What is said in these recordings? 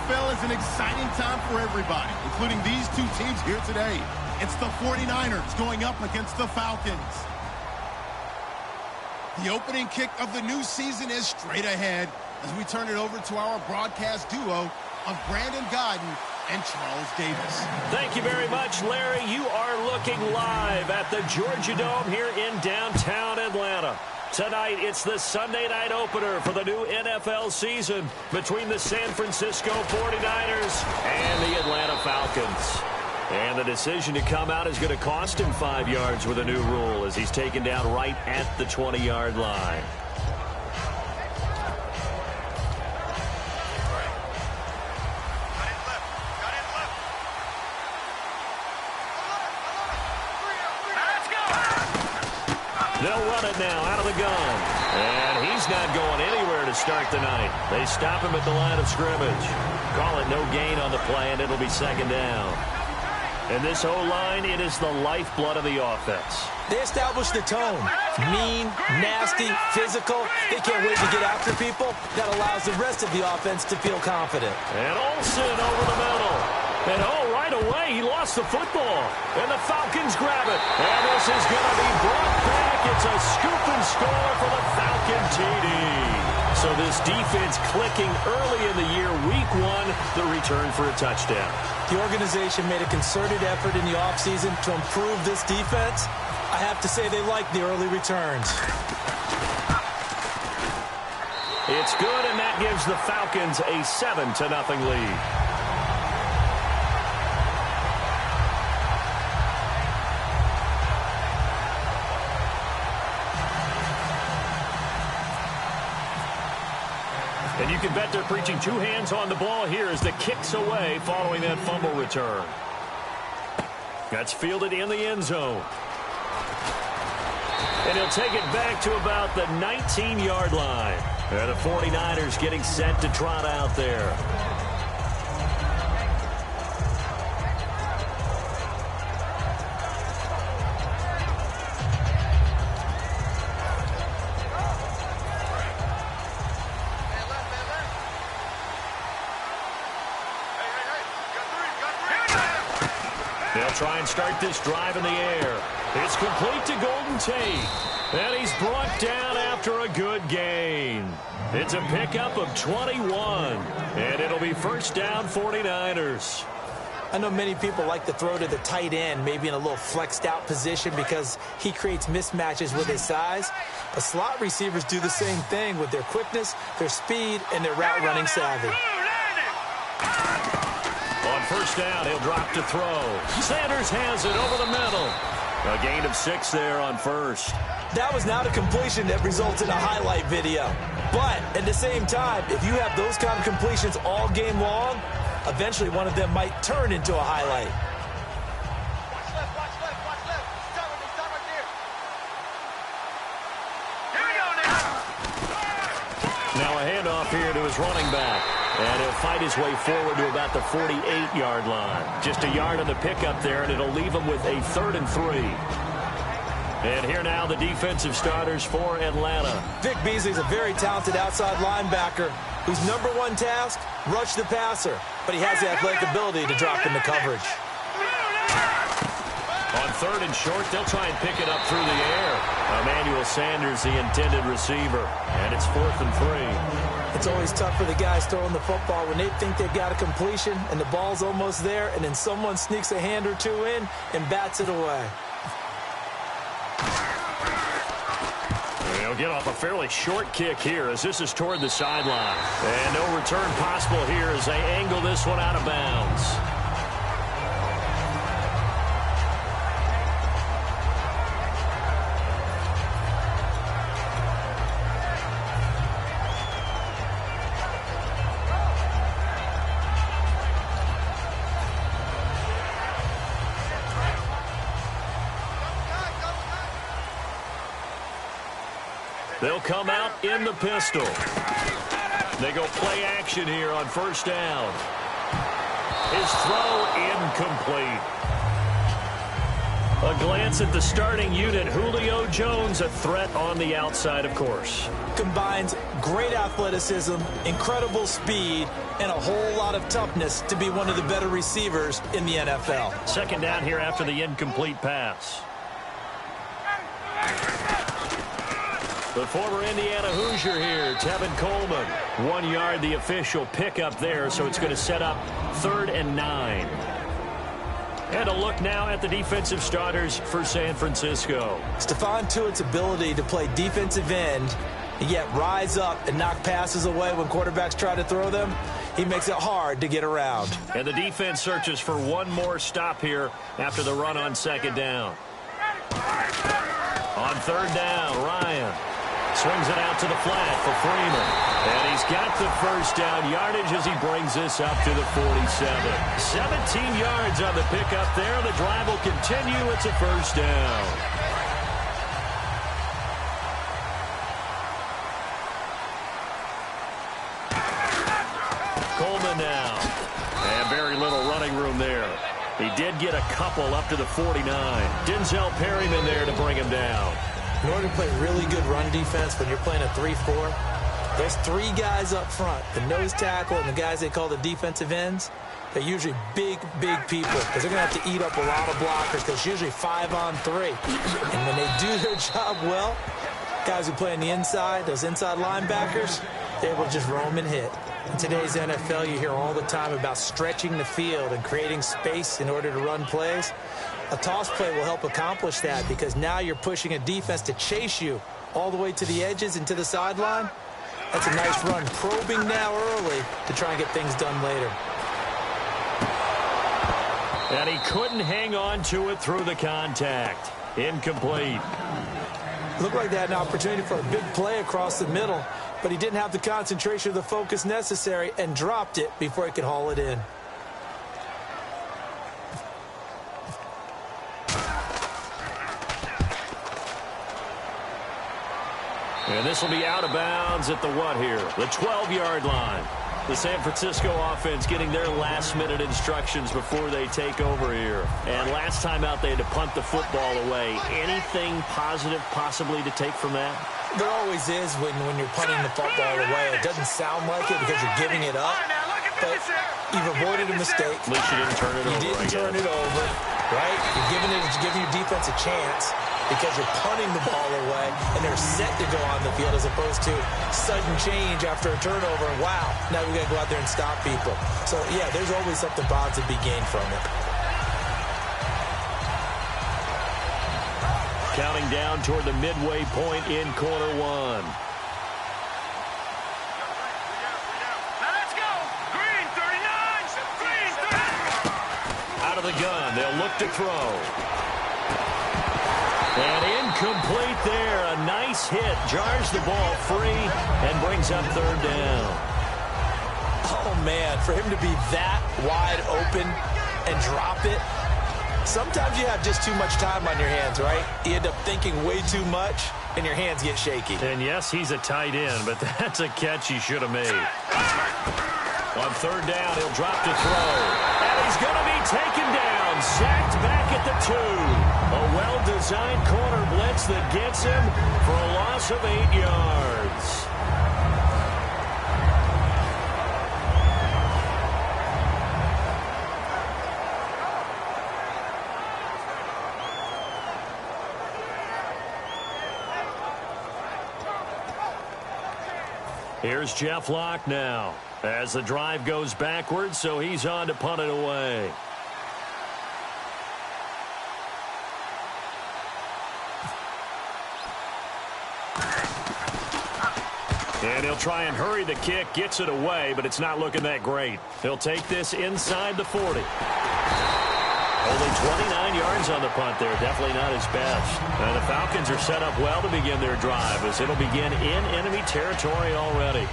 NFL is an exciting time for everybody, including these two teams here today. It's the 49ers going up against the Falcons. The opening kick of the new season is straight ahead as we turn it over to our broadcast duo of Brandon Godden and Charles Davis. Thank you very much, Larry. You are looking live at the Georgia Dome here in downtown Atlanta. Tonight, it's the Sunday night opener for the new NFL season between the San Francisco 49ers and the Atlanta Falcons. And the decision to come out is going to cost him 5 yards with a new rule as he's taken down right at the 20-yard line. They'll run it now out of the gun. And he's not going anywhere to start the night. They stop him at the line of scrimmage. Call it no gain on the play, and it'll be second down. And this O-line, it is the lifeblood of the offense. They established the tone. Mean, nasty, physical. They can't wait to get after people. That allows the rest of the offense to feel confident. And Olsen over the middle. And right away, he lost the football. And the Falcons grab it. And this is going to be brought back. It's a scoop and score for the Falcon TD. So this defense clicking early in the year, week one, the return for a touchdown. The organization made a concerted effort in the offseason to improve this defense. I have to say they like the early returns. It's good, and that gives the Falcons a 7-0 lead. And you can bet they're preaching two hands on the ball here as the kick's away following that fumble return. That's fielded in the end zone. And he'll take it back to about the 19-yard line. And the 49ers getting set to trot out there. They'll try and start this drive in the air. It's complete to Golden Tate. And he's brought down after a good gain. It's a pickup of 21. And it'll be first down 49ers. I know many people like to throw to the tight end, maybe in a little flexed out position because he creates mismatches with his size. But slot receivers do the same thing with their quickness, their speed, and their route running savvy. On first down, he'll drop to throw. Sanders has it over the middle. A gain of 6 there on first. That was not a completion that results in a highlight video. But at the same time, if you have those kind of completions all game long, eventually one of them might turn into a highlight. Watch left, watch left, watch left. Stop right there, stop right there. Here we go now. Now a handoff here to his running back. And he'll fight his way forward to about the 48-yard line. Just a yard on the pickup there, and it'll leave him with a 3rd and 3. And here now the defensive starters for Atlanta. Vic Beasley's a very talented outside linebacker whose #1 task, rush the passer. But he has the athletic ability to drop into coverage. On 3rd and short, they'll try and pick it up through the air. Emmanuel Sanders, the intended receiver. And it's 4th and 3. It's always tough for the guys throwing the football when they think they've got a completion and the ball's almost there, and then someone sneaks a hand or two in and bats it away. They'll get off a fairly short kick here as this is toward the sideline. And no return possible here as they angle this one out of bounds. They'll come out in the pistol. They go play action here on first down. His throw incomplete. A glance at the starting unit. Julio Jones, a threat on the outside, of course. Combines great athleticism, incredible speed, and a whole lot of toughness to be one of the better receivers in the NFL. Second down here after the incomplete pass. The former Indiana Hoosier here, Tevin Coleman. 1 yard, the official pickup there, so it's going to set up 3rd and 9. And a look now at the defensive starters for San Francisco. Stephon Tuitt's ability to play defensive end and yet rise up and knock passes away when quarterbacks try to throw them, he makes it hard to get around. And the defense searches for one more stop here after the run on 2nd down. On 3rd down, Ryan swings it out to the flat for Freeman. And he's got the first down yardage as he brings this up to the 47. 17 yards on the pickup there. The drive will continue. It's a first down. Coleman now. And very little running room there. He did get a couple up to the 49. Denzel Perryman there to bring him down. In order to play really good run defense when you're playing a 3-4, those 3 guys up front, the nose tackle and the guys they call the defensive ends, they're usually big people because they're going to have to eat up a lot of blockers because it's usually 5-on-3. And when they do their job well, guys who play on the inside, those inside linebackers, they're able to just roam and hit. In today's NFL, you hear all the time about stretching the field and creating space in order to run plays. A toss play will help accomplish that because now you're pushing a defense to chase you all the way to the edges and to the sideline. That's a nice run, probing now early to try and get things done later. And he couldn't hang on to it through the contact. Incomplete. Looked like they had an opportunity for a big play across the middle, but he didn't have the concentration or the focus necessary and dropped it before he could haul it in. And this will be out of bounds at the what here? The 12-yard line. The San Francisco offense getting their last-minute instructions before they take over here. And last time out, they had to punt the football away. Anything positive possibly to take from that? There always is when you're punting the football away. It doesn't sound like it because you're giving it up, but you've avoided a mistake. At least you didn't turn it over. You didn't turn it over, right? You're giving your defense a chance because you're punting the ball away, and they're set to go on the field as opposed to sudden change after a turnover. And wow, now we got to go out there and stop people. So, yeah, there's always something positive to be gained from it. Counting down toward the midway point in quarter 1. Now let's go. Green 39. Green 39. Out of the gun, they'll look to throw. And incomplete there. A nice hit. Jars the ball free and brings up 3rd down. Oh, man, for him to be that wide open and drop it, sometimes you have just too much time on your hands, right? You end up thinking way too much, and your hands get shaky. And, yes, he's a tight end, but that's a catch he should have made. On 3rd down, he'll drop to throw. And he's going to be taken down. Sacked back at the 2. A well-designed corner blitz that gets him for a loss of 8 yards. Here's Jeff Locke now as the drive goes backwards, so he's on to punt it away. And he'll try and hurry the kick, gets it away, but it's not looking that great. He'll take this inside the 40. Only 29 yards on the punt there. Definitely not his best. And the Falcons are set up well to begin their drive as it'll begin in enemy territory already.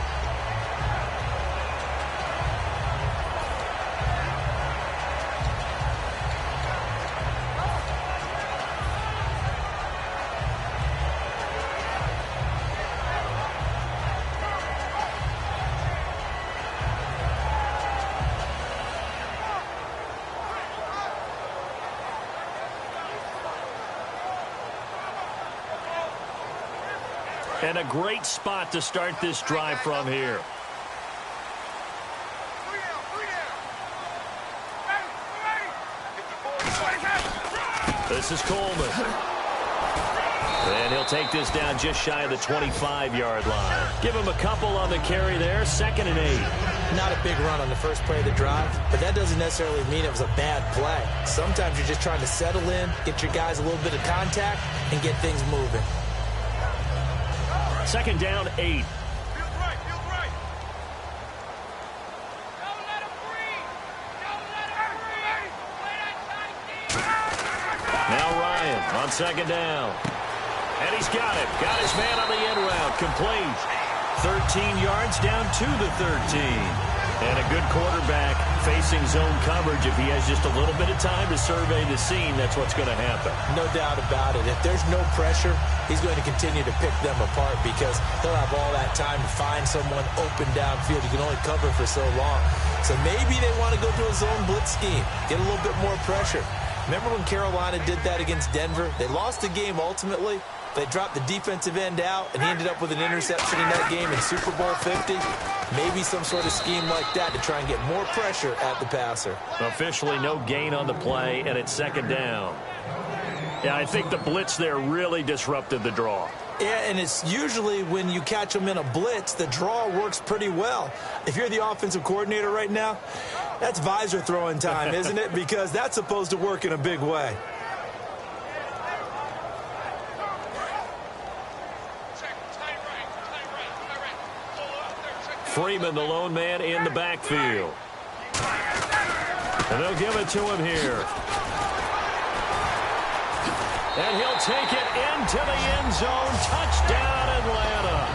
And a great spot to start this drive from here. This is Coleman. And he'll take this down just shy of the 25-yard line. Give him a couple on the carry there. 2nd and 8. Not a big run on the first play of the drive, but that doesn't necessarily mean it was a bad play. Sometimes you're just trying to settle in, get your guys a little bit of contact, and get things moving. 2nd down, 8. Now Ryan on 2nd down. And he's got it. Got his man on the end route. Complete. 13 yards down to the 13. And a good quarterback facing zone coverage. If he has just a little bit of time to survey the scene, that's what's going to happen. No doubt about it. If there's no pressure, he's going to continue to pick them apart because he'll have all that time to find someone open downfield. You can only cover for so long. So maybe they want to go to a zone blitz scheme, get a little bit more pressure. Remember when Carolina did that against Denver? They lost the game ultimately. They dropped the defensive end out, and he ended up with an interception in that game in Super Bowl 50. Maybe some sort of scheme like that to try and get more pressure at the passer. Officially no gain on the play, and it's 2nd down. Yeah, I think the blitz there really disrupted the draw. Yeah, and it's usually when you catch them in a blitz, the draw works pretty well. If you're the offensive coordinator right now, that's visor throwing time, isn't it? Because that's supposed to work in a big way. Freeman, the lone man in the backfield. And they'll give it to him here. And he'll take it into the end zone. Touchdown, Atlanta.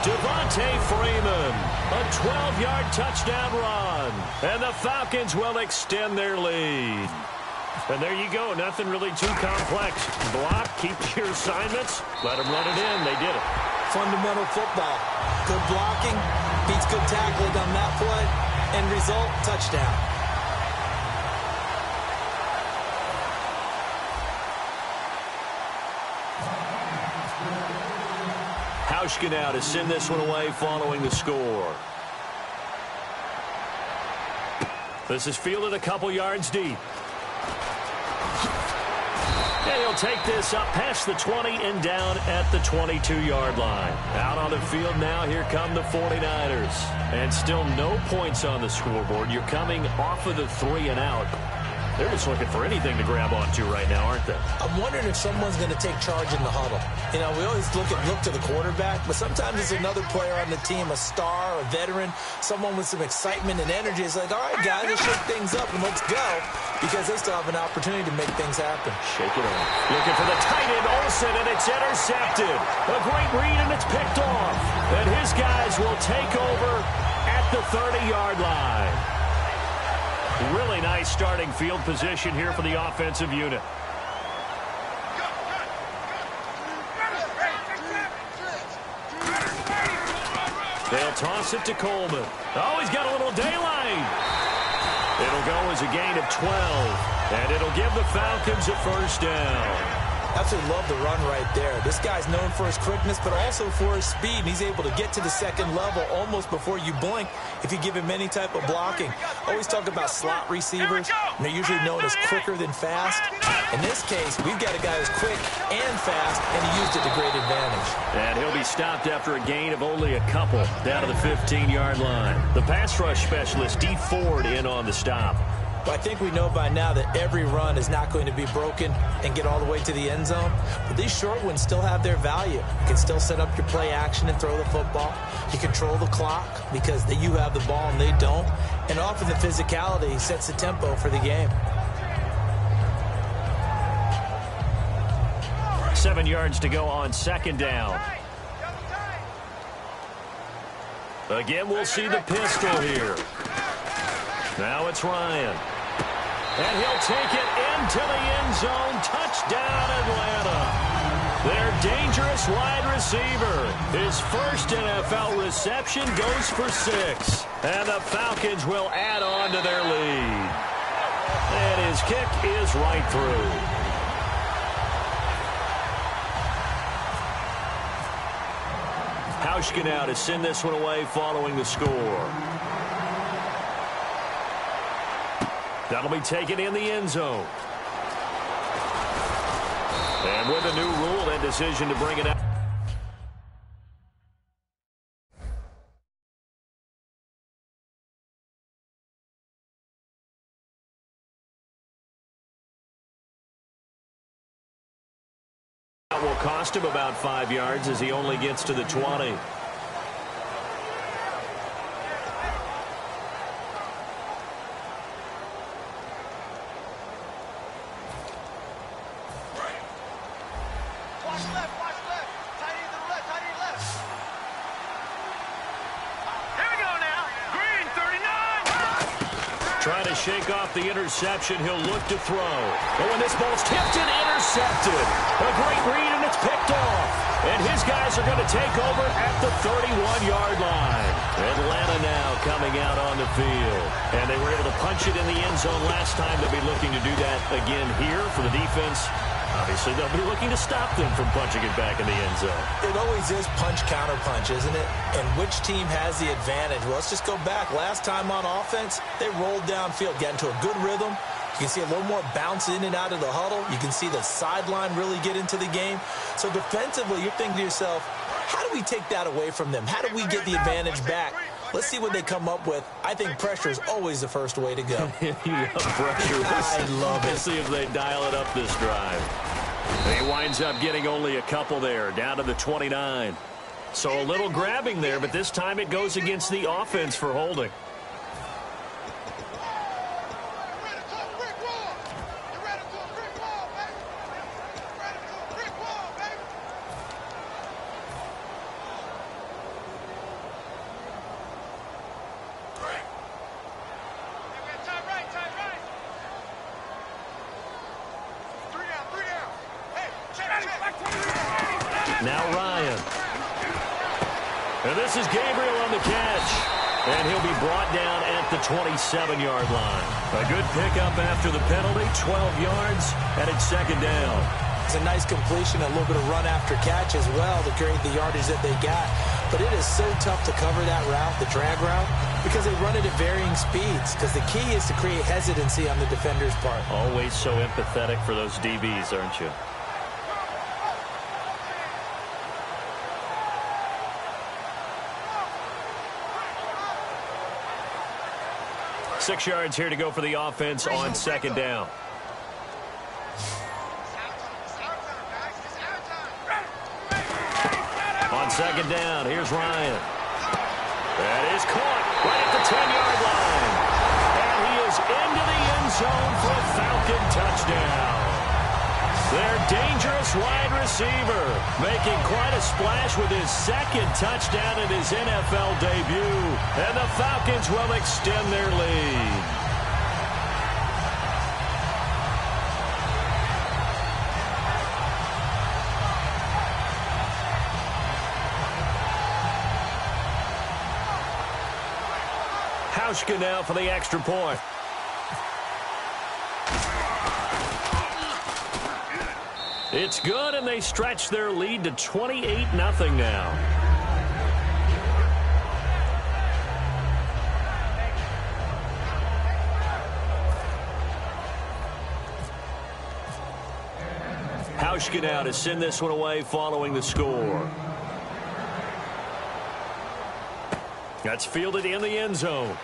Devontae Freeman, a 12-yard touchdown run. And the Falcons will extend their lead. And there you go. Nothing really too complex. Block, keep your assignments, let them run it in. They did it. Fundamental football. Good blocking, beats good tackling on that play. End result, touchdown. Hauschka now to send this one away following the score. This is fielded a couple yards deep. And he'll take this up past the 20 and down at the 22-yard line. Out on the field now, here come the 49ers. And still no points on the scoreboard. You're coming off of the 3 and out. They're just looking for anything to grab onto right now, aren't they? I'm wondering if someone's going to take charge in the huddle. You know, we always look to the quarterback, but sometimes it's another player on the team, a star, a veteran, someone with some excitement and energy. It's like, all right, guys, let's shake things up and let's go, because they still have an opportunity to make things happen. Shake it on. Looking for the tight end, Olsen, and it's intercepted. A great read, and it's picked off. And his guys will take over at the 30-yard line. Really nice starting field position here for the offensive unit. They'll toss it to Coleman. Oh, he's got a little daylight. It'll go as a gain of 12, and it'll give the Falcons a first down. Absolutely love the run right there. This guy's known for his quickness, but also for his speed. And he's able to get to the second level almost before you blink if you give him any type of blocking. Always talk about slot receivers, and they're usually known as quicker than fast. In this case, we've got a guy who's quick and fast, and he used it to great advantage. And he'll be stopped after a gain of only a couple down to the 15-yard line. The pass rush specialist, D. Ford, in on the stop. Well, I think we know by now that every run is not going to be broken and get all the way to the end zone. But these short ones still have their value. You can still set up your play action and throw the football. You control the clock because you have the ball and they don't. And often the physicality sets the tempo for the game. 7 yards to go on 2nd down. Again, we'll see the pistol here. Now it's Ryan. And he'll take it into the end zone. Touchdown, Atlanta. Their dangerous wide receiver. His first NFL reception goes for 6. And the Falcons will add on to their lead. And his kick is right through. Hauschka now to send this one away following the score. That'll be taken in the end zone. And with a new rule, that decision to bring it out. Will cost him about 5 yards as he only gets to the 20. Trying to shake off the interception. He'll look to throw. Oh, and this ball's tipped and intercepted. A great read, and it's picked off. And his guys are going to take over at the 31-yard line. Atlanta now coming out on the field. And they were able to punch it in the end zone last time. They'll be looking to do that again here for the defense. Obviously, they'll be looking to stop them from punching it back in the end zone. It always is punch-counter-punch, isn't it? And which team has the advantage? Well, let's just go back. Last time on offense, they rolled downfield, got into a good rhythm. You can see a little more bounce in and out of the huddle. You can see the sideline really get into the game. So defensively, you're thinking to yourself, how do we take that away from them? How do we get the advantage back? Let's see what they come up with. I think pressure is always the first way to go. You love pressure. I love it. Let's see if they dial it up this drive. He winds up getting only a couple there, down to the 29. So a little grabbing there, but this time it goes against the offense for holding. Now Ryan. And this is Gabriel on the catch. And he'll be brought down at the 27-yard line. A good pickup after the penalty, 12 yards, and it's second down. It's a nice completion, a little bit of run after catch as well to create the yardage that they got. But it is so tough to cover that route, the drag route, because they run it at varying speeds. Because the key is to create hesitancy on the defender's part. Always so empathetic for those DBs, aren't you? Six yards here to go for the offense on second down. On second down, here's Ryan. That is caught right at the 10-yard line. And he is into the end zone for a Falcon touchdown. Their dangerous wide receiver making quite a splash with his second touchdown in his NFL debut. And the Falcons will extend their lead. Hauschka now for the extra point. It's good, and they stretch their lead to 28-0 now. Hauschka now to send this one away following the score. That's fielded in the end zone.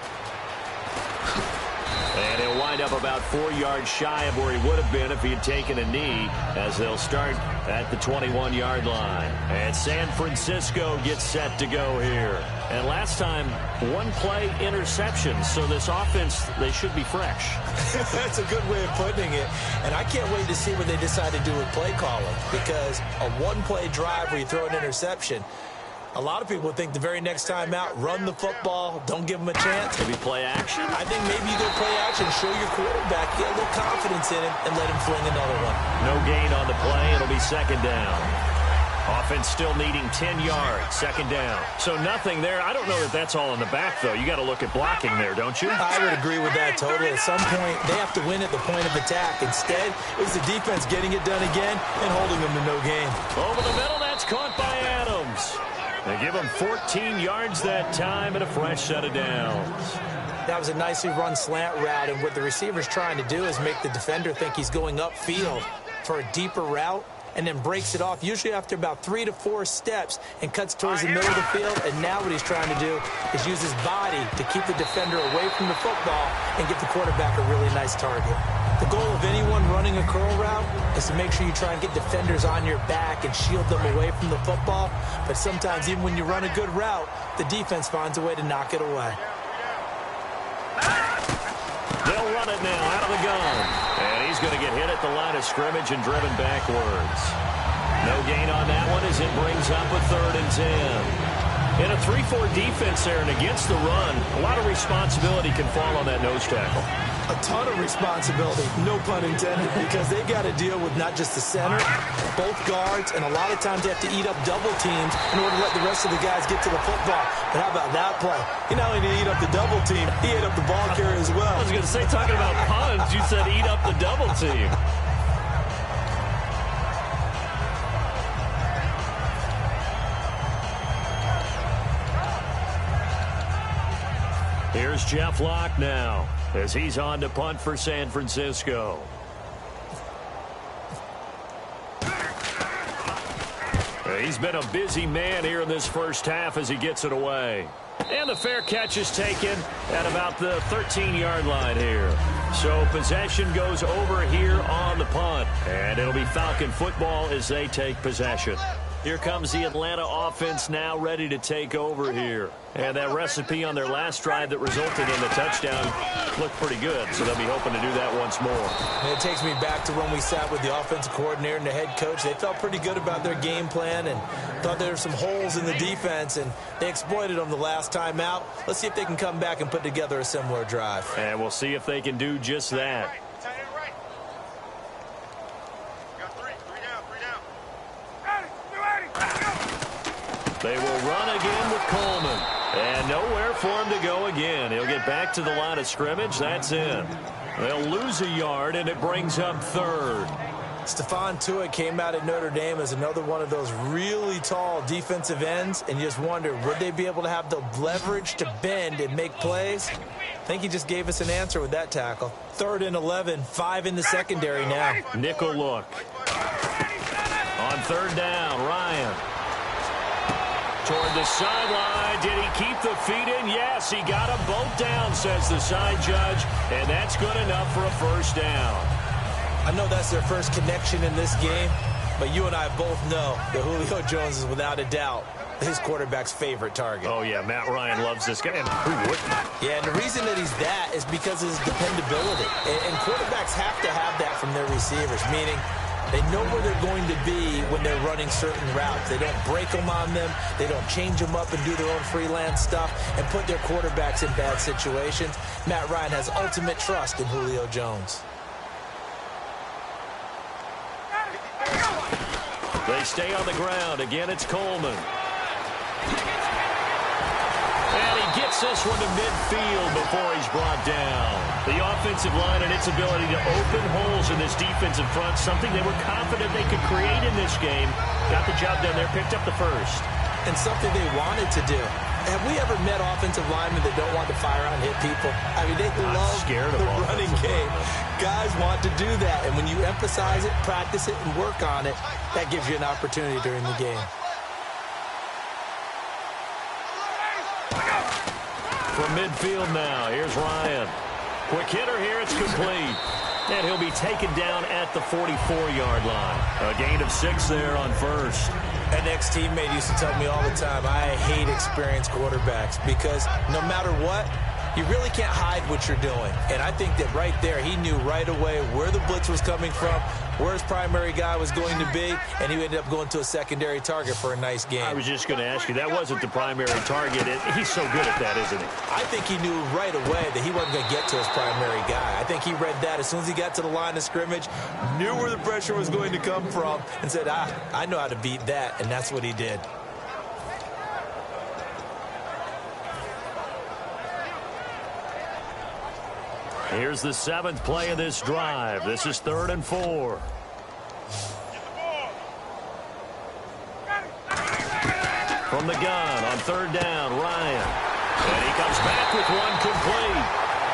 And he'll wind up about 4 yards shy of where he would have been if he had taken a knee, as they'll start at the 21-yard line. And San Francisco gets set to go here. And last time, one play interception. So this offense, they should be fresh. That's a good way of putting it. And I can't wait to see what they decide to do with play calling, because a one-play drive where you throw an interception, a lot of people think the very next time out, run the football, don't give them a chance. Maybe play action? I think maybe you go play action, show your quarterback, get a little confidence in him, and let him fling another one. No gain on the play. It'll be second down. Offense still needing 10 yards, second down. So nothing there. I don't know that that's all in the back, though. You got to look at blocking there, don't you? I would agree with that totally. At some point, they have to win at the point of attack. Instead, it was the defense getting it done again and holding them to no gain. Over the middle, that's caught by Adams. They give him 14 yards that time and a fresh set of downs. That was a nicely run slant route, and what the receiver's trying to do is make the defender think he's going upfield for a deeper route, and then breaks it off, usually after about 3 to 4 steps, and cuts towards the middle of the field. And now what he's trying to do is use his body to keep the defender away from the football and give the quarterback a really nice target. The goal of anyone running a curl route is to make sure you try and get defenders on your back and shield them away from the football. But sometimes, even when you run a good route, the defense finds a way to knock it away. They'll run it now out of the gun. And he's going to get hit at the line of scrimmage and driven backwards. No gain on that one as it brings up a 3rd and 10. In a 3-4 defense there and against the run, a lot of responsibility can fall on that nose tackle. A ton of responsibility, no pun intended, because they got to deal with not just the center, both guards, and a lot of times they have to eat up double teams in order to let the rest of the guys get to the football. But how about that play? He not only did he eat up the double team, he ate up the ball carrier as well. I was going to say, talking about puns, you said eat up the double team. Here's Jeff Locke now as he's on to punt for San Francisco. He's been a busy man here in this first half as he gets it away. And the fair catch is taken at about the 13-yard line here. So possession goes over here on the punt. And it'll be Falcon football as they take possession. Here comes the Atlanta offense now ready to take over here. And that recipe on their last drive that resulted in the touchdown looked pretty good. So they'll be hoping to do that once more. And it takes me back to when we sat with the offensive coordinator and the head coach. They felt pretty good about their game plan and thought there were some holes in the defense, and they exploited them the last time out. Let's see if they can come back and put together a similar drive. And we'll see if they can do just that. They will run again with Coleman. And nowhere for him to go again. He'll get back to the line of scrimmage. That's in. They'll lose a yard, and it brings up 3rd. Stephon Tuitt came out at Notre Dame as another one of those really tall defensive ends, and you just wonder, would they be able to have the leverage to bend and make plays? I think he just gave us an answer with that tackle. 3rd and 11, 5 in the secondary now. Nickel look. On 3rd down, Ryan. Toward the sideline. Did he keep the feet in? Yes, he got them both down, says the side judge. And that's good enough for a first down. I know that's their first connection in this game, but you and I both know that Julio Jones is without a doubt his quarterback's favorite target. Oh, yeah, Matt Ryan loves this guy. And who wouldn't? Yeah, and the reason that he's that is because of his dependability. And quarterbacks have to have that from their receivers, meaning they know where they're going to be when they're running certain routes. They don't break them on them. They don't change them up and do their own freelance stuff and put their quarterbacks in bad situations. Matt Ryan has ultimate trust in Julio Jones. They stay on the ground. Again, it's Coleman. And he gets this one to midfield before he's brought down. The offensive line and its ability to open holes in this defensive front, something they were confident they could create in this game. Got the job done there, picked up the first. And something they wanted to do. Have we ever met offensive linemen that don't want to fire on hit people? I mean, they love the running game. Guys want to do that. And when you emphasize it, practice it, and work on it, that gives you an opportunity during the game. From midfield now, here's Ryan. Quick hitter here, it's complete. And he'll be taken down at the 44-yard line. A gain of 6 there on first. An ex-teammate used to tell me all the time, I hate experienced quarterbacks because no matter what, you really can't hide what you're doing. And I think that right there, he knew right away where the blitz was coming from, where his primary guy was going to be, and he ended up going to a secondary target for a nice game. I was just going to ask you, that wasn't the primary target. He's so good at that, isn't he? I think he knew right away that he wasn't going to get to his primary guy. I think he read that as soon as he got to the line of scrimmage, knew where the pressure was going to come from, and said, I know how to beat that, and that's what he did. Here's the 7th play of this drive. This is 3rd and 4. From the gun on third down, Ryan. And he comes back with one complete.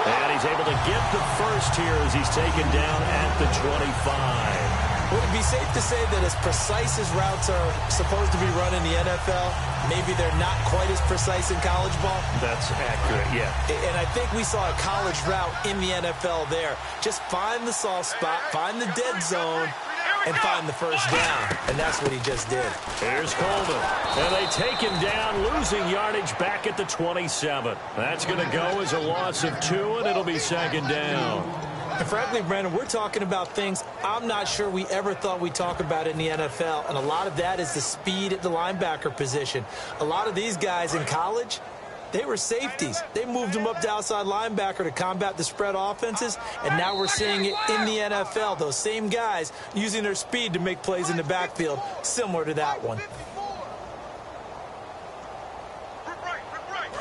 And he's able to get the first here as he's taken down at the 25. Would it be safe to say that as precise as routes are supposed to be run in the NFL, maybe they're not quite as precise in college ball? That's accurate, yeah. And I think we saw a college route in the NFL there. Just find the soft spot, find the dead zone, and find the first down. And that's what he just did. Here's Coleman. And they take him down, losing yardage back at the 27. That's going to go as a loss of 2, and it'll be second down. And frankly, Brandon, we're talking about things I'm not sure we ever thought we'd talk about in the NFL. And a lot of that is the speed at the linebacker position. A lot of these guys in college, they were safeties. They moved them up to outside linebacker to combat the spread offenses, and now we're seeing it in the NFL. Those same guys using their speed to make plays in the backfield, similar to that one.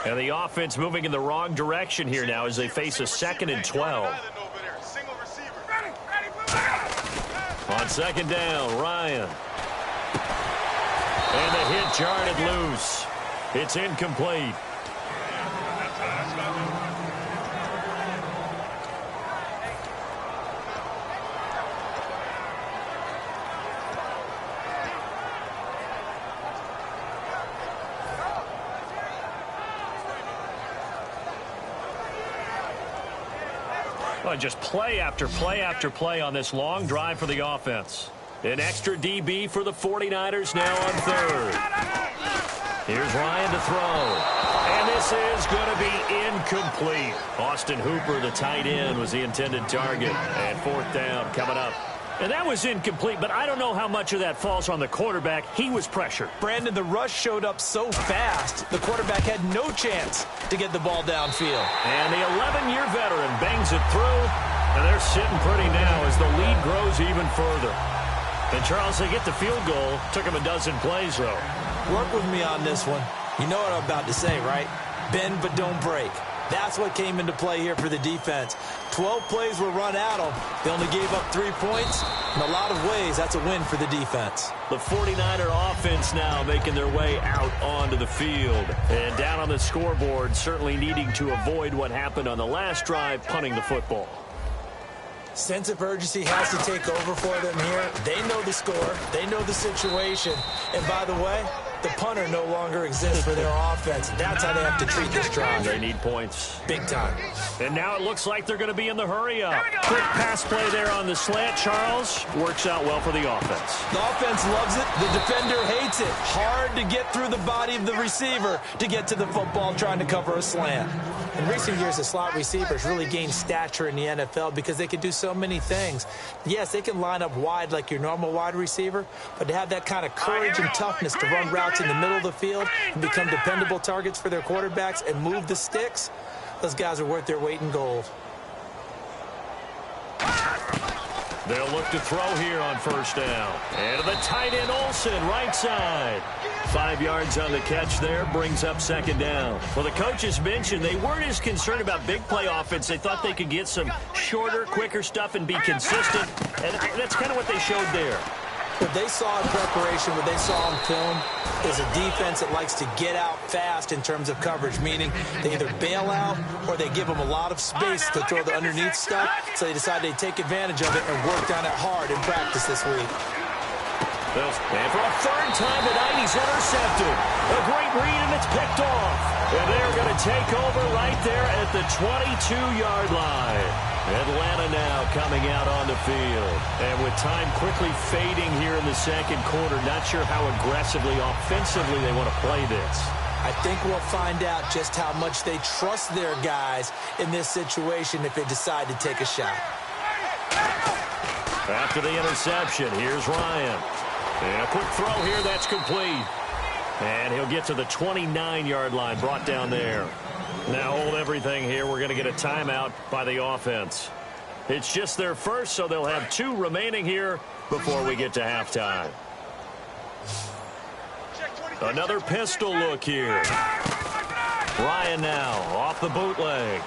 And the offense moving in the wrong direction here now as they face a 2nd and 12. On second down, Ryan. And the hit jarred loose. It's incomplete. Well, just play after play after play on this long drive for the offense. An extra DB for the 49ers now on third. Here's Ryan to throw. And this is going to be incomplete. Austin Hooper, the tight end, was the intended target. And fourth down coming up. And that was incomplete, but I don't know how much of that falls on the quarterback. He was pressured. Brandon, the rush showed up so fast, the quarterback had no chance to get the ball downfield. And the 11-year veteran bangs it through, and they're sitting pretty now as the lead grows even further. And, Charles, they get the field goal. Took him a dozen plays, though. Work with me on this one. You know what I'm about to say, right? Bend but don't break. That's what came into play here for the defense. 12 plays were run at them. They only gave up 3 points. In a lot of ways, that's a win for the defense. The 49er offense now making their way out onto the field. And down on the scoreboard, certainly needing to avoid what happened on the last drive, punting the football. Sense of urgency has to take over for them here. They know the score. They know the situation. And by the way, the punter no longer exists for their offense. That's how they have to treat this drive. They need points. Big time. And now it looks like they're going to be in the hurry-up. Quick pass play there on the slant, Charles. Works out well for the offense. The offense loves it. The defender hates it. Hard to get through the body of the receiver to get to the football trying to cover a slant. In recent years, the slot receivers really gained stature in the NFL because they can do so many things. Yes, they can line up wide like your normal wide receiver, but to have that kind of courage and toughness to run routes in the middle of the field and become dependable targets for their quarterbacks and move the sticks, those guys are worth their weight in gold. They'll look to throw here on first down. And to the tight end, Olsen, right side. 5 yards on the catch there, brings up second down. Well, the coaches mentioned they weren't as concerned about big play offense. They thought they could get some shorter, quicker stuff and be consistent. And that's kind of what they showed there. What they saw in preparation, what they saw on film, is a defense that likes to get out fast in terms of coverage, meaning they either bail out or they give them a lot of space to throw the underneath stuff, so they decide they take advantage of it and work on it hard in practice this week. And for a third time tonight, he's intercepted. A great read, and it's picked off. And they're going to take over right there at the 22-yard line. Atlanta now coming out on the field. And with time quickly fading here in the second quarter, not sure how aggressively, offensively they want to play this. I think we'll find out just how much they trust their guys in this situation if they decide to take a shot. After the interception, here's Ryan. And a quick throw here, that's complete. And he'll get to the 29-yard line, brought down there. Now hold everything here. We're going to get a timeout by the offense. It's just their first, so they'll have 2 remaining here before we get to halftime. Another pistol look here. Ryan now off the bootleg.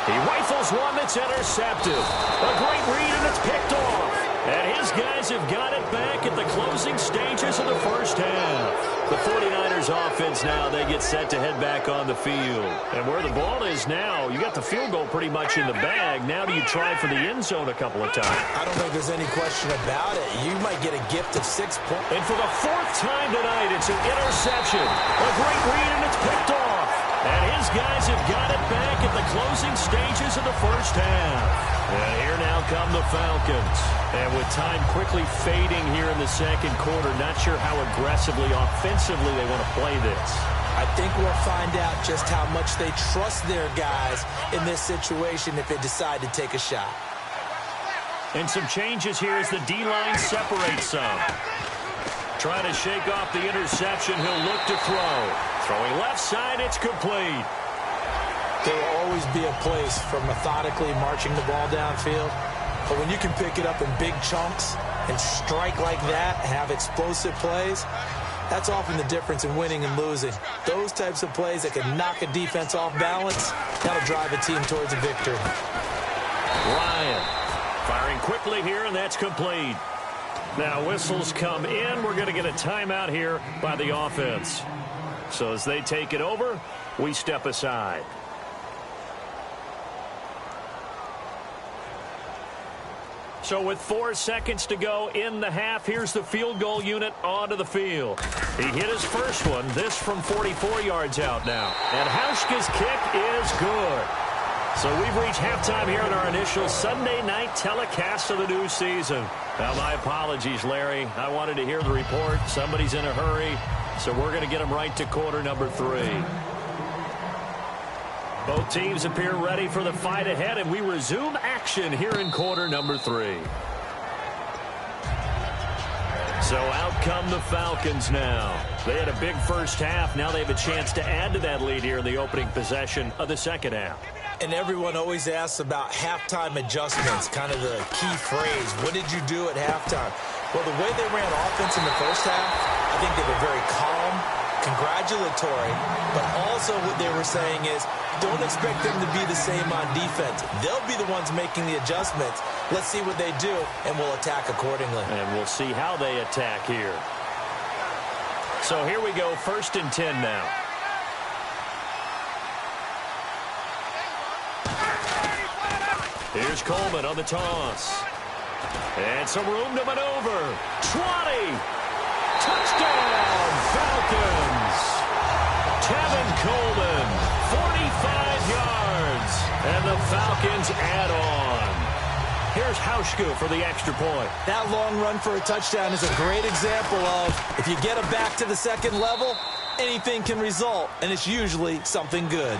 He rifles one that's intercepted. A great read, and it's picked off. And his guys have got it back at the closing stages of the first half. The 49ers offense now, they get set to head back on the field. And where the ball is now, you got the field goal pretty much in the bag. Now do you try for the end zone a couple of times? I don't think there's any question about it. You might get a gift of 6 points. And for the 4th time tonight, it's an interception. A great read, and it's picked off. And his guys have got it back at the closing stages of the first half. And here now come the Falcons. And with time quickly fading here in the second quarter, not sure how aggressively, offensively they want to play this. I think we'll find out just how much they trust their guys in this situation if they decide to take a shot. And some changes here as the D-line separates some. Trying to shake off the interception, he'll look to throw. Throwing left side, it's complete. There will always be a place for methodically marching the ball downfield. But when you can pick it up in big chunks and strike like that, have explosive plays, that's often the difference in winning and losing. Those types of plays that can knock a defense off balance, that'll drive a team towards a victory. Ryan firing quickly here, and that's complete. Now whistles come in. We're going to get a timeout here by the offense. So as they take it over, we step aside. So with 4 seconds to go in the half, here's the field goal unit onto the field. He hit his first one, this from 44 yards out now. And Hauschka's kick is good. So we've reached halftime here in our initial Sunday night telecast of the new season. Now, my apologies, Larry. I wanted to hear the report. Somebody's in a hurry, so we're going to get him right to quarter number 3. Both teams appear ready for the fight ahead, and we resume action here in quarter number 3. So out come the Falcons now. They had a big first half. Now they have a chance to add to that lead here in the opening possession of the second half. And everyone always asks about halftime adjustments, kind of the key phrase. What did you do at halftime? Well, the way they ran offense in the first half, I think they were very calm, congratulatory, but also what they were saying is, don't expect them to be the same on defense. They'll be the ones making the adjustments. Let's see what they do, and we'll attack accordingly. And we'll see how they attack here. So here we go, 1st and 10 now. Here's Coleman on the toss. And some room to maneuver. 20. Touchdown, Falcons. Tevin Coleman, 45 yards. And the Falcons add on. Here's Hauschka for the extra point. That long run for a touchdown is a great example of if you get it back to the second level, anything can result, and it's usually something good.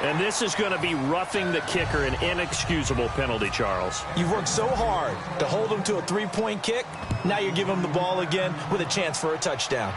And this is going to be roughing the kicker, an inexcusable penalty, Charles. You've worked so hard to hold him to a 3-point kick. Now you're giving him the ball again with a chance for a touchdown.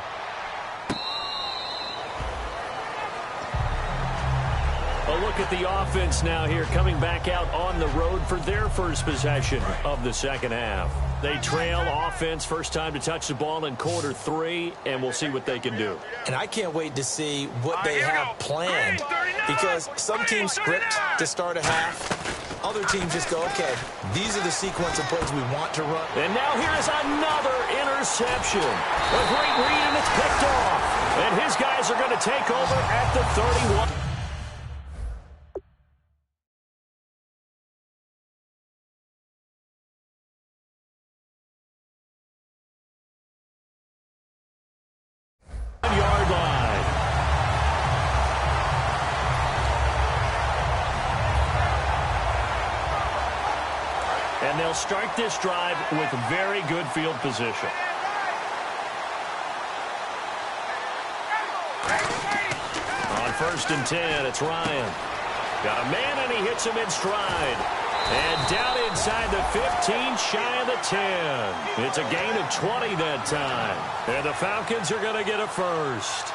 A look at the offense now here, coming back out on the road for their first possession of the second half. They trail offense, first time to touch the ball in quarter 3, and we'll see what they can do. And I can't wait to see what they have planned, because some teams script to start a half. Other teams just go, okay, these are the sequence of plays we want to run. And now here is another interception. A great read, and it's picked off. And his guys are going to take over at the 31. Yard line. And they'll start this drive with very good field position. On 1st and 10, it's Ryan. Got a man, and he hits him in stride. And down inside the 15, shy of the 10. It's a gain of 20 that time. And the Falcons are going to get a first.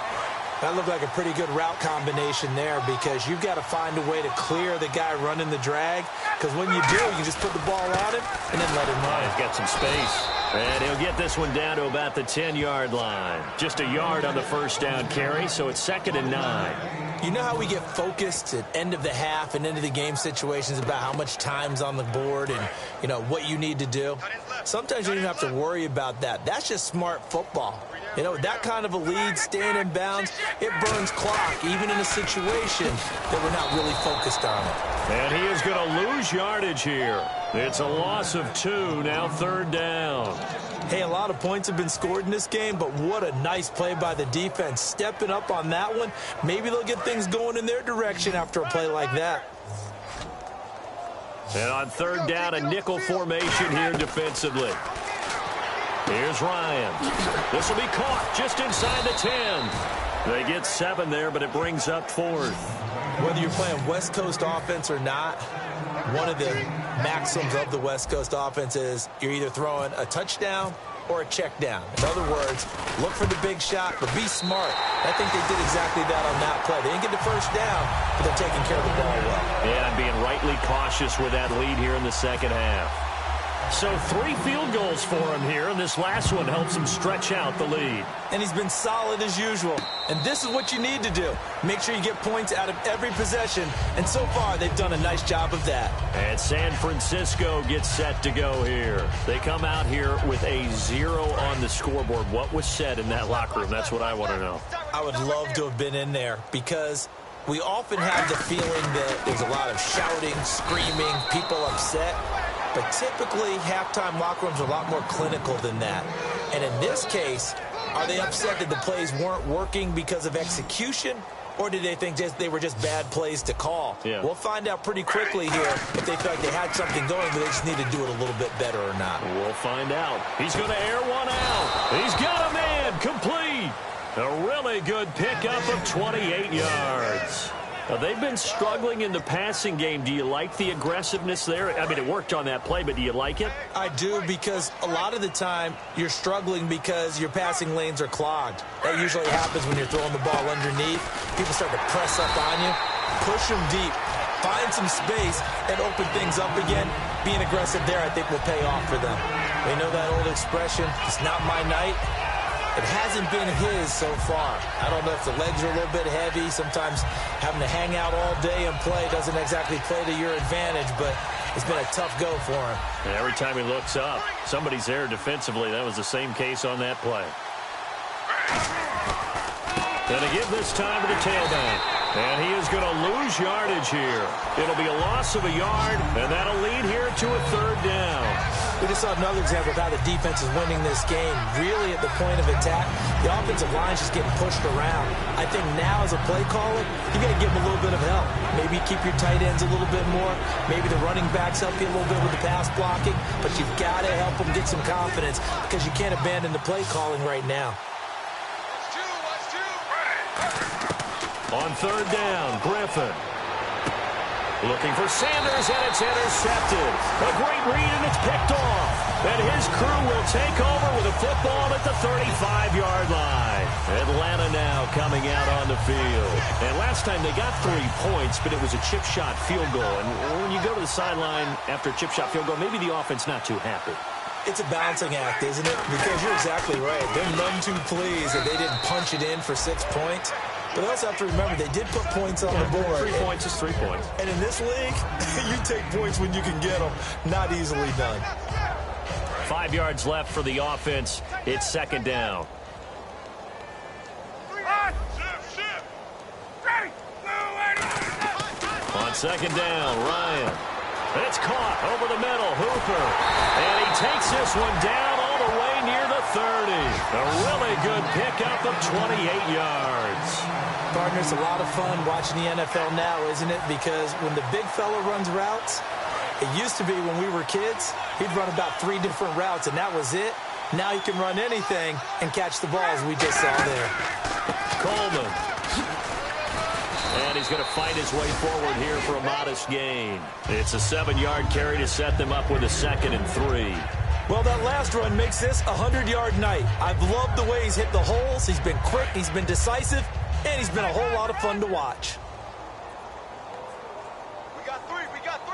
That looked like a pretty good route combination there, because you've got to find a way to clear the guy running the drag, because when you do, you just put the ball on him and then let him run. He's got some space. And he'll get this one down to about the 10-yard line. Just a yard on the first down carry, so it's 2nd and 9. You know how we get focused at end of the half and into the game situations about how much time's on the board and, you know, what you need to do? Sometimes you don't even have to worry about that. That's just smart football. You know, that kind of a lead, staying in bounds, it burns clock, even in a situation that we're not really focused on it. And he is going to lose yardage here. It's a loss of 2, now 3rd down. Hey, a lot of points have been scored in this game, but what a nice play by the defense. Stepping up on that one, maybe they'll get things going in their direction after a play like that. And on 3rd down, a nickel formation here defensively. Here's Ryan. This will be caught just inside the 10. They get 7 there, but it brings up 4th. Whether you're playing West Coast offense or not, one of the maxims of the West Coast offense is you're either throwing a touchdown or a check down. In other words, look for the big shot, but be smart. I think they did exactly that on that play. They didn't get the first down, but they're taking care of the ball well. Yeah, and being rightly cautious with that lead here in the second half. So 3 field goals for him here, and this last one helps him stretch out the lead. And he's been solid as usual. And this is what you need to do. Make sure you get points out of every possession. And so far, they've done a nice job of that. And San Francisco gets set to go here. They come out here with a 0 on the scoreboard. What was said in that locker room? That's what I want to know. I would love to have been in there because we often have the feeling that there's a lot of shouting, screaming, people upset. But typically, halftime locker rooms are a lot more clinical than that. And in this case, are they upset that the plays weren't working because of execution? Or did they think they were just bad plays to call? Yeah. We'll find out pretty quickly here if they feel like they had something going, but they just need to do it a little bit better or not. We'll find out. He's going to air one out. He's got a man complete. A really good pickup of 28 yards. They've been struggling in the passing game. Do you like the aggressiveness there? I mean, it worked on that play, but do you like it? I do, because a lot of the time you're struggling because your passing lanes are clogged. That usually happens when you're throwing the ball underneath. People start to press up on you, push them deep, find some space, and open things up again. Being aggressive there, I think, will pay off for them. We know that old expression, it's not my night. It hasn't been his so far. I don't know if the legs are a little bit heavy. Sometimes having to hang out all day and play doesn't exactly play to your advantage, but it's been a tough go for him. And every time he looks up, somebody's there defensively. That was the same case on that play. Gonna give this time to the tailback. And he is going to lose yardage here. It'll be a loss of a yard, and that'll lead here to a 3rd down. We just saw another example of how the defense is winning this game. Really at the point of attack, the offensive line's just getting pushed around. I think now as a play caller, you got to give them a little bit of help. Maybe keep your tight ends a little bit more. Maybe the running backs help you a little bit with the pass blocking. But you've got to help them get some confidence because you can't abandon the play calling right now. On 3rd down, Griffin. Looking for Sanders, and it's intercepted. A great read, and it's picked off. And his crew will take over with a football at the 35-yard line. Atlanta now coming out on the field. And last time they got 3 points, but it was a chip shot field goal. And when you go to the sideline after a chip shot field goal, maybe the offense not too happy. It's a balancing act, isn't it? Because you're exactly right. They're none too pleased that they didn't punch it in for 6 points. But they also have to remember they did put points on the board. 3 points is 3 points. And in this league, you take points when you can get them. Not easily done. 5 yards left for the offense. It's 2nd down. On 2nd down, Ryan. It's caught over the middle. Hooper. And he takes this one down all the way near the 30. A really good pickup of 28 yards. Partner, it's a lot of fun watching the NFL now, isn't it? Because when the big fella runs routes, it used to be when we were kids, he'd run about 3 different routes, and that was it. Now he can run anything and catch the ball, as we just saw there. Coleman. And he's going to fight his way forward here for a modest gain. It's a 7-yard carry to set them up with a 2nd and 3. Well, that last run makes this a 100-yard night. I've loved the way he's hit the holes. He's been quick, he's been decisive, and he's been a whole lot of fun to watch.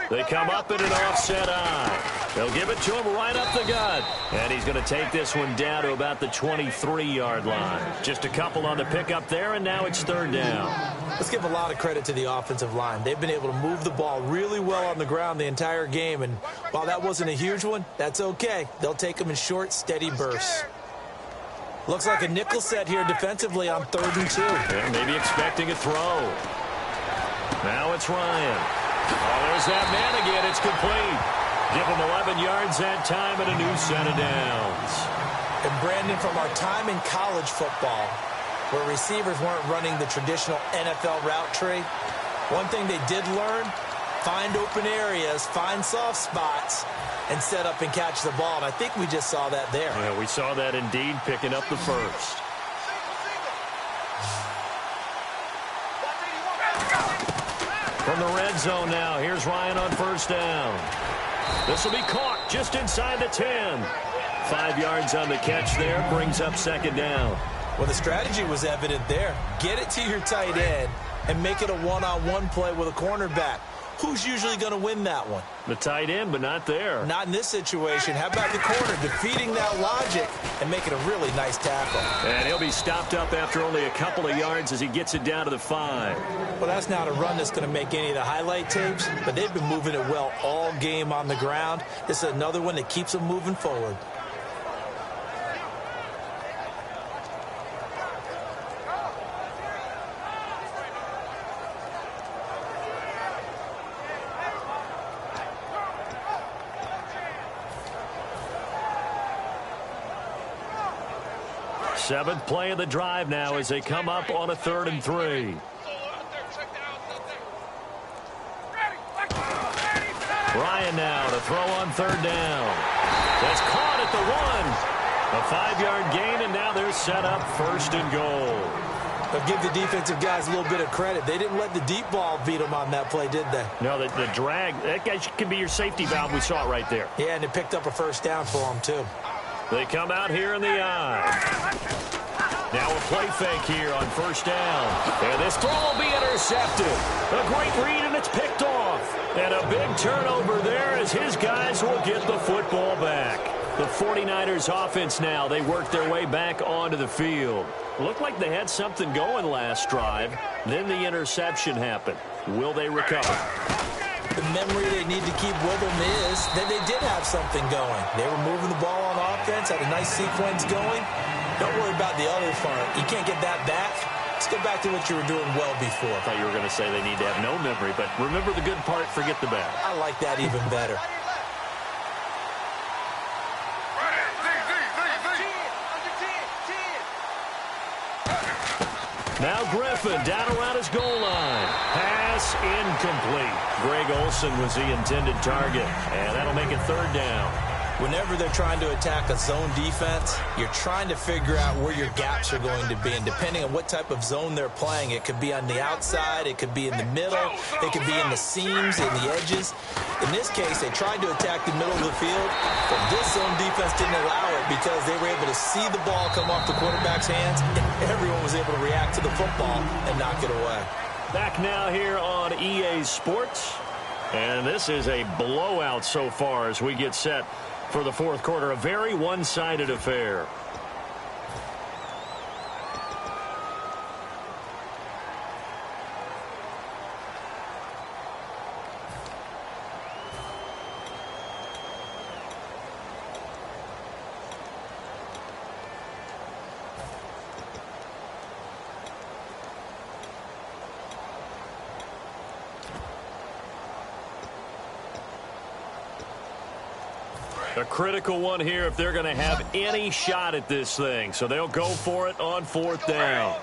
They come up in an offset eye. They'll give it to him right up the gut. And he's going to take this one down to about the 23-yard line. Just a couple on the pickup there, and now it's third down. Let's give a lot of credit to the offensive line. They've been able to move the ball really well on the ground the entire game. And while that wasn't a huge one, that's okay. They'll take them in short, steady bursts. Looks like a nickel set here defensively on 3rd and 2. Yeah, maybe expecting a throw. Now it's Ryan. Oh, there's that man again. It's complete. Give him 11 yards that time and a new set of downs. And Brandon, from our time in college football, where receivers weren't running the traditional NFL route tree, one thing they did learn, find open areas, find soft spots, and set up and catch the ball. And I think we just saw that there. Yeah, we saw that indeed, picking up the first. From the red zone now, here's Ryan on first down. This will be caught just inside the 10. 5 yards on the catch there, brings up second down. Well, the strategy was evident there. Get it to your tight end and make it a one-on-one play with a cornerback. Who's usually going to win that one? The tight end, but not there. Not in this situation. How about the corner defeating that logic and making a really nice tackle? And he'll be stopped up after only a couple of yards as he gets it down to the 5. Well, that's not a run that's going to make any of the highlight tapes, but they've been moving it well all game on the ground. This is another one that keeps them moving forward. Seventh play of the drive now as they come up on a 3rd and 3. Ryan now to throw on 3rd down. That's caught at the 1. A 5-yard gain, and now they're set up 1st and goal. But give the defensive guys a little bit of credit. They didn't let the deep ball beat them on that play, did they? No, the drag, that guy can be your safety valve. We saw it right there. Yeah, and it picked up a first down for them, too. They come out here in the eye. Now a play fake here on first down. And this throw will be intercepted. A great read, and it's picked off. And a big turnover there as his guys will get the football back. The 49ers offense now, they work their way back onto the field. Looked like they had something going last drive. Then the interception happened. Will they recover? The memory they need to keep with them is that they did have something going. They were moving the ball on offense, had a nice sequence going. Don't worry about the other part. You can't get that back. Let's get back to what you were doing well before. I thought you were going to say they need to have no memory, but remember the good part, forget the bad. I like that even better. Now Griffin down around his goal line. Pass incomplete. Greg Olsen was the intended target, and that'll make it 3rd down. Whenever they're trying to attack a zone defense, you're trying to figure out where your gaps are going to be. And depending on what type of zone they're playing, it could be on the outside, it could be in the middle, it could be in the seams, in the edges. In this case, they tried to attack the middle of the field, but this zone defense didn't allow it because they were able to see the ball come off the quarterback's hands, and everyone was able to react to the football and knock it away. Back now here on EA Sports. And this is a blowout so far as we get set for the 4th quarter. A very one-sided affair. A critical one here if they're going to have any shot at this thing. So they'll go for it on 4th down.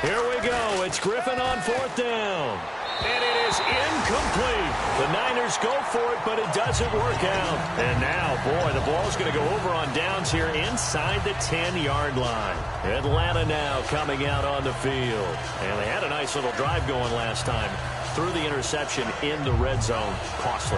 Here we go. It's Griffin on 4th down. And it is incomplete. The Niners go for it, but it doesn't work out. And now, boy, the ball's going to go over on downs here inside the 10-yard line. Atlanta now coming out on the field. And they had a nice little drive going last time. Threw the interception in the red zone. Costly.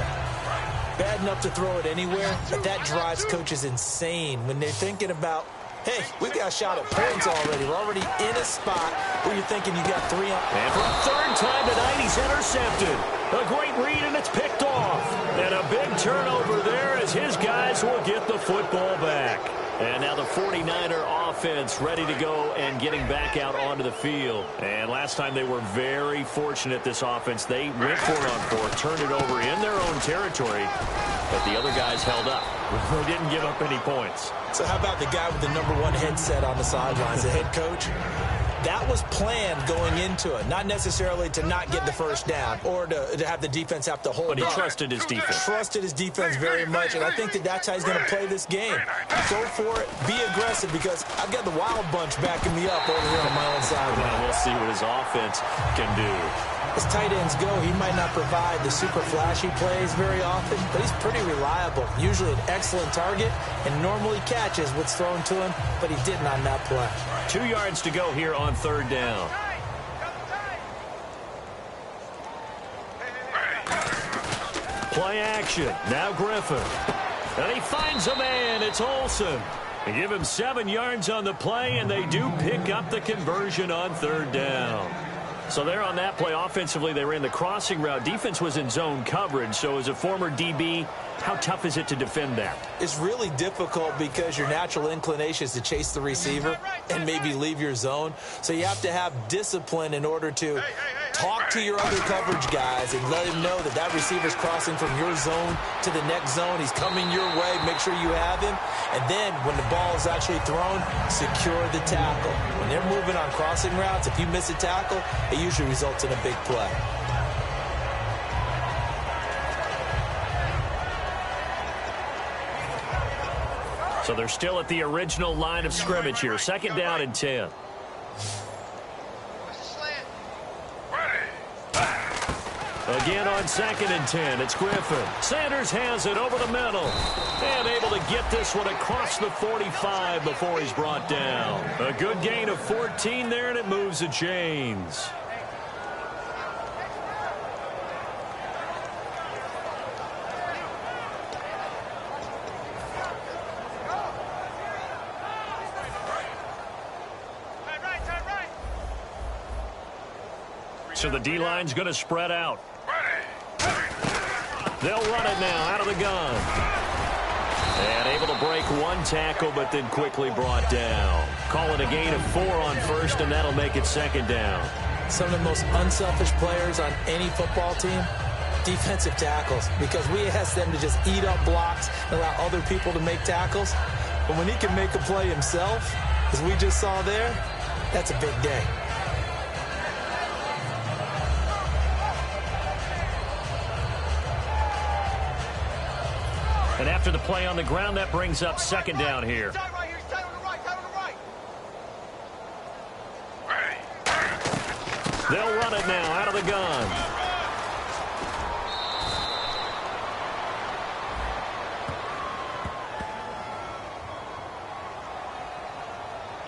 Bad enough to throw it anywhere, but that drives coaches insane when they're thinking about hey, we've got a shot at points already. We're already in a spot where you're thinking you got 3 on. And for a third time tonight, he's intercepted. A great read, and it's picked off. And a big turnover there as his guys will get the football back. And now the 49er offense ready to go and getting back out onto the field. And last time they were very fortunate, this offense. They went 4-on-4, turned it over in their own territory, but the other guys held up. They didn't give up any points. So how about the guy with the #1 headset on the sidelines, the head coach? That was planned going into it, not necessarily to not get the first down or to have the defense have to hold But he up. trusted his defense. Trusted his defense very much, and I think that's how he's going to play this game. Go for it, be aggressive, because I've got the wild bunch backing me up over here on my own sideline. Well, we'll see what his offense can do. As tight ends go, he might not provide the super flashy plays very often, but he's pretty reliable. Usually an excellent target and normally catches what's thrown to him, but he didn't on that play. 2 yards to go here on third down. Play action. Now Griffin. And he finds a man. It's Olsen. They give him 7 yards on the play, and they do pick up the conversion on third down. So there on that play, offensively, they ran the crossing route. Defense was in zone coverage. So as a former DB, how tough is it to defend that? It's really difficult because your natural inclination is to chase the receiver and maybe leave your zone. So you have to have discipline in order to talk to your other coverage guys and let him know that that receiver's crossing from your zone to the next zone. He's coming your way. Make sure you have him. And then when the ball is actually thrown, secure the tackle. When they're moving on crossing routes, if you miss a tackle, it usually results in a big play. So they're still at the original line of scrimmage here. 2nd down and 10. Again on 2nd and 10, it's Griffin. Sanders has it over the middle. And able to get this one across the 45 before he's brought down. A good gain of 14 there, and it moves the chains. So the D-line's going to spread out. They'll run it now out of the gun. And able to break 1 tackle, but then quickly brought down. Call it a gain of 4 on first, and that'll make it 2nd down. Some of the most unselfish players on any football team, defensive tackles, because we ask them to just eat up blocks and allow other people to make tackles. But when he can make a play himself, as we just saw there, that's a big day. And after the play on the ground, that brings up 2nd down here. They'll run it now out of the gun.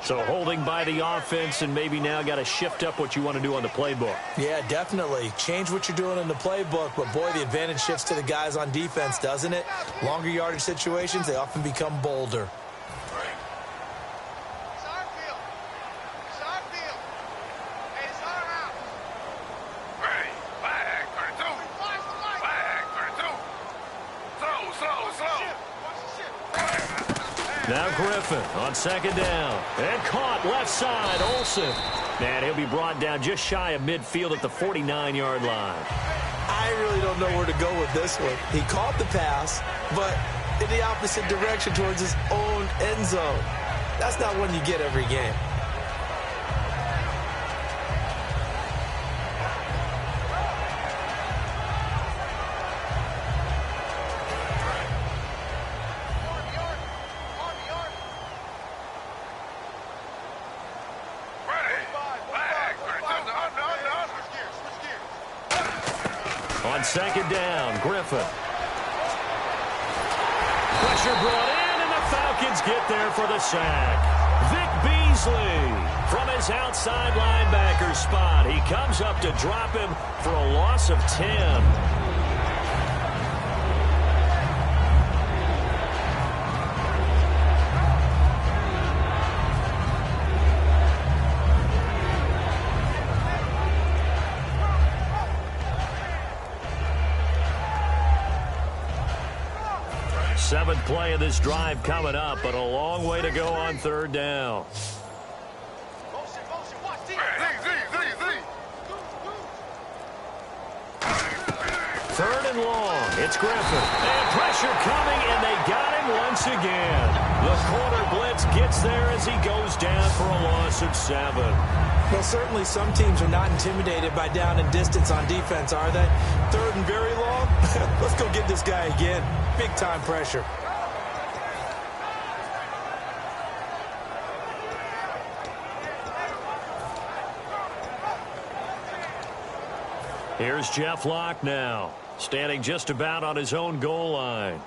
So holding by the offense, and maybe now got to shift up what you want to do on the playbook. Yeah, definitely. Change what you're doing in the playbook, but boy, the advantage shifts to the guys on defense, doesn't it? Longer yardage situations, they often become bolder. Now Griffin on 2nd down. And caught left side, Olsen. And he'll be brought down just shy of midfield at the 49-yard line. I really don't know where to go with this one. He caught the pass, but in the opposite direction towards his own end zone. That's not one you get every game. On 2nd down, Griffin. Pressure brought in, and the Falcons get there for the sack. Vic Beasley from his outside linebacker spot. He comes up to drop him for a loss of 10. Seventh play of this drive coming up, but a long way to go on third down. Third and long. It's Griffin. And pressure coming, and they got him once again. The corner blitz gets there as he goes down for a loss of 7. Well, certainly some teams are not intimidated by down and distance on defense, are they? Third and very long? Let's go get this guy again. Big-time pressure. Here's Jeff Locke now, standing just about on his own goal line.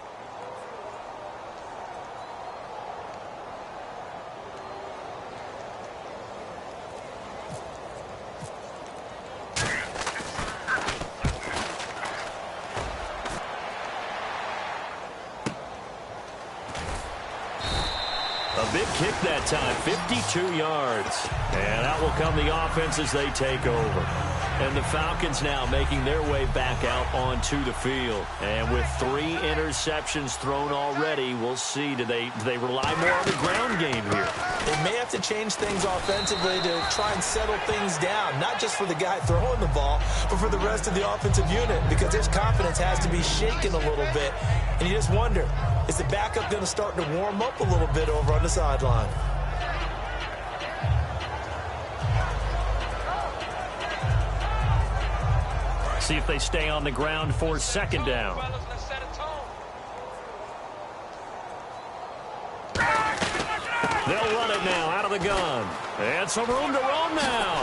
A big kick that time, 52 yards. And out will come the offense as they take over. And the Falcons now making their way back out onto the field. And with 3 interceptions thrown already, we'll see, do they rely more on the ground game here? They may have to change things offensively to try and settle things down, not just for the guy throwing the ball, but for the rest of the offensive unit, because his confidence has to be shaken a little bit. And you just wonder, is the backup going to start to warm up a little bit over on the sideline? See if they stay on the ground for second down. They'll run it now out of the gun. And some room to roam now.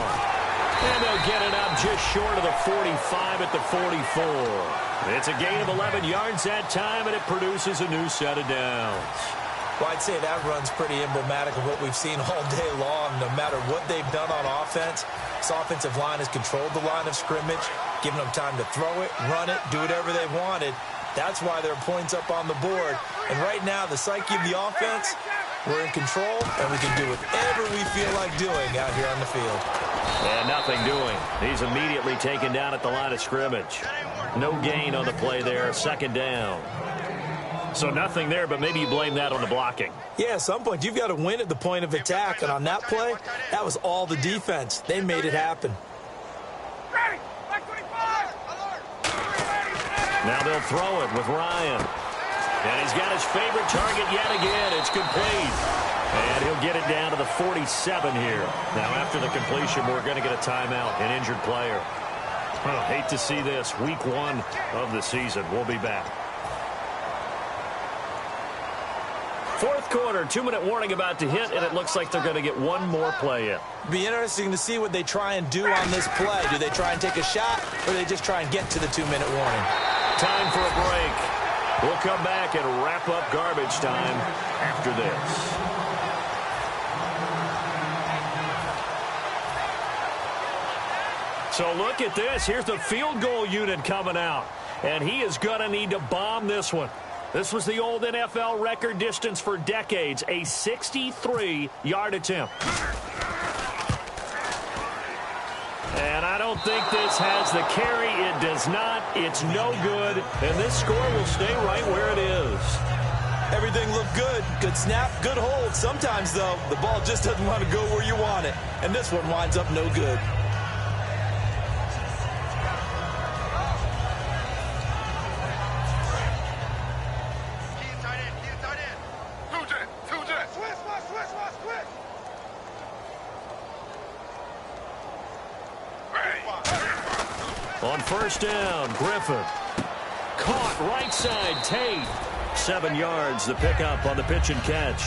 And they'll get it up just short of the 45 at the 44. It's a gain of 11 yards that time, and it produces a new set of downs. Well, I'd say that run's pretty emblematic of what we've seen all day long. No matter what they've done on offense, this offensive line has controlled the line of scrimmage, giving them time to throw it, run it, do whatever they wanted. That's why there are points up on the board. And right now, the psyche of the offense, we're in control, and we can do whatever we feel like doing out here on the field. And nothing doing. He's immediately taken down at the line of scrimmage. No gain on the play there, second down. So nothing there, but maybe you blame that on the blocking. Yeah, at some point, you've got to win at the point of attack. And on that play, that was all the defense. They made it happen. Now they'll throw it with Ryan. And he's got his favorite target yet again. It's complete. And he'll get it down to the 47 here. Now after the completion, we're going to get a timeout, an injured player. Oh, hate to see this. Week 1 of the season. We'll be back. Fourth quarter, 2-minute warning about to hit, and it looks like they're going to get one more play in. Be interesting to see what they try and do on this play. Do they try and take a shot, or do they just try and get to the 2-minute warning? Time for a break. We'll come back and wrap up garbage time after this. So look at this. Here's the field goal unit coming out, and he is going to need to bomb this one. This was the old NFL record distance for decades, a 63-yard attempt. And I don't think this has the carry. It does not. It's no good. And this score will stay right where it is. Everything looked good. Good snap, good hold. Sometimes, though, the ball just doesn't want to go where you want it. And this one winds up no good. On first down, Griffin. Caught right side, Tate. 7 yards, the pickup on the pitch and catch.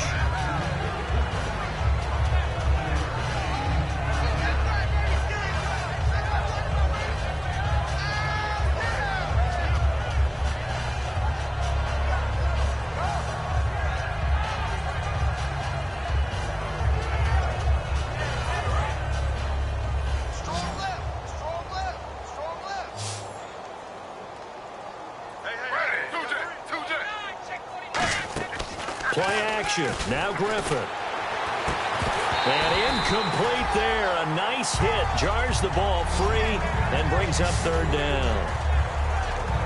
Play action. Now Griffin. And incomplete there. A nice hit. Jars the ball free and brings up third down.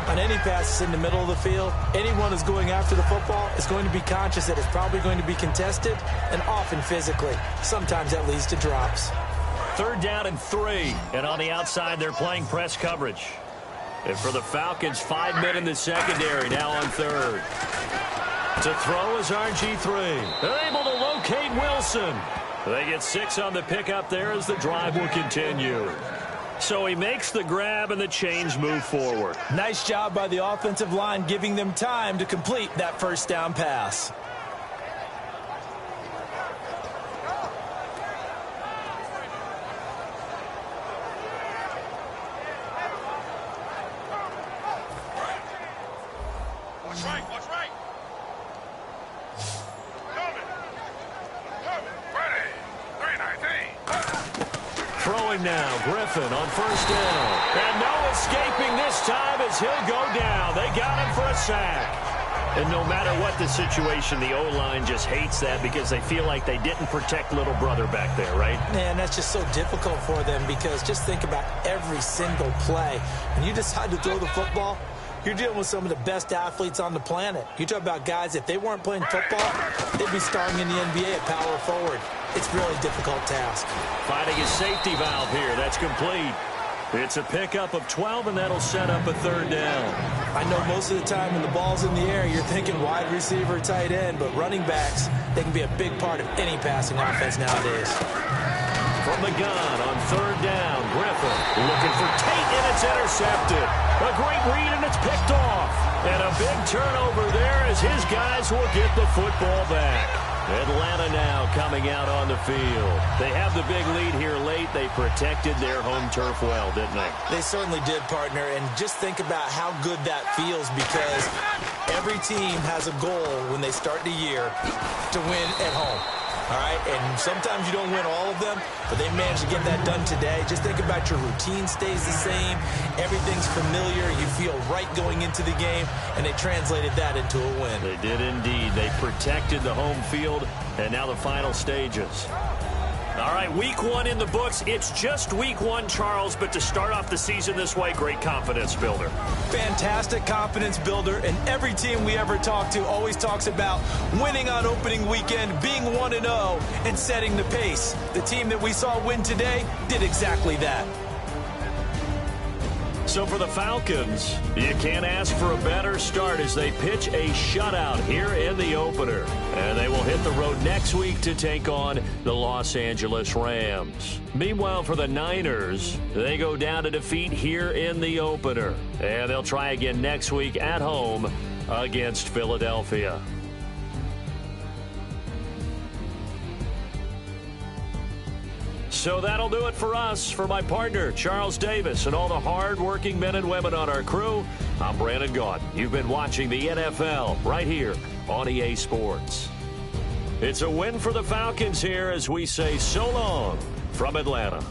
On any passes in the middle of the field, anyone who's going after the football is going to be conscious that it's probably going to be contested, and often physically. Sometimes that leads to drops. 3rd down and 3. And on the outside, they're playing press coverage. And for the Falcons, 5 men in the secondary now on 3rd. To throw is RG3. They're able to locate Wilson. They get 6 on the pickup there as the drive will continue. So he makes the grab and the chains move forward. Nice job by the offensive line giving them time to complete that 1st down pass. Watch right, watch right. Ready. 319. Throwing now, Griffin on 1st down. And no escaping this time as he'll go down. They got him for a sack. And no matter what the situation, the O-line just hates that because they feel like they didn't protect little brother back there, right? Man, that's just so difficult for them because just think about every single play. When you decide to throw the football, you're dealing with some of the best athletes on the planet. You talk about guys, if they weren't playing football, they'd be starring in the NBA at power forward. It's a really difficult task. Finding his safety valve here. That's complete. It's a pickup of 12, and that'll set up a 3rd down. I know most of the time when the ball's in the air, you're thinking wide receiver, tight end, but running backs, they can be a big part of any passing offense nowadays. From the gun on 3rd down, Griffin looking for Tate, and it's intercepted. A great read, and it's picked off. And a big turnover there as his guys will get the football back. Atlanta now coming out on the field. They have the big lead here late. They protected their home turf well, didn't they? They certainly did, partner. And just think about how good that feels because every team has a goal when they start the year to win at home. All right, and sometimes you don't win all of them, but they managed to get that done today. Just think about your routine stays the same. Everything's familiar. You feel right going into the game, and they translated that into a win. They did indeed. They protected the home field, and now the final stages. All right, week 1 in the books. It's just week 1, Charles, but to start off the season this way, great confidence builder. Fantastic confidence builder, and every team we ever talk to always talks about winning on opening weekend, being 1-0, and setting the pace. The team that we saw win today did exactly that. So for the Falcons, you can't ask for a better start as they pitch a shutout here in the opener. And they will hit the road next week to take on the Los Angeles Rams. Meanwhile, for the Niners, they go down to defeat here in the opener. And they'll try again next week at home against Philadelphia. So that'll do it for us. For my partner, Charles Davis, and all the hard-working men and women on our crew, I'm Brandon Gaudin. You've been watching the NFL right here on EA Sports. It's a win for the Falcons here as we say so long from Atlanta.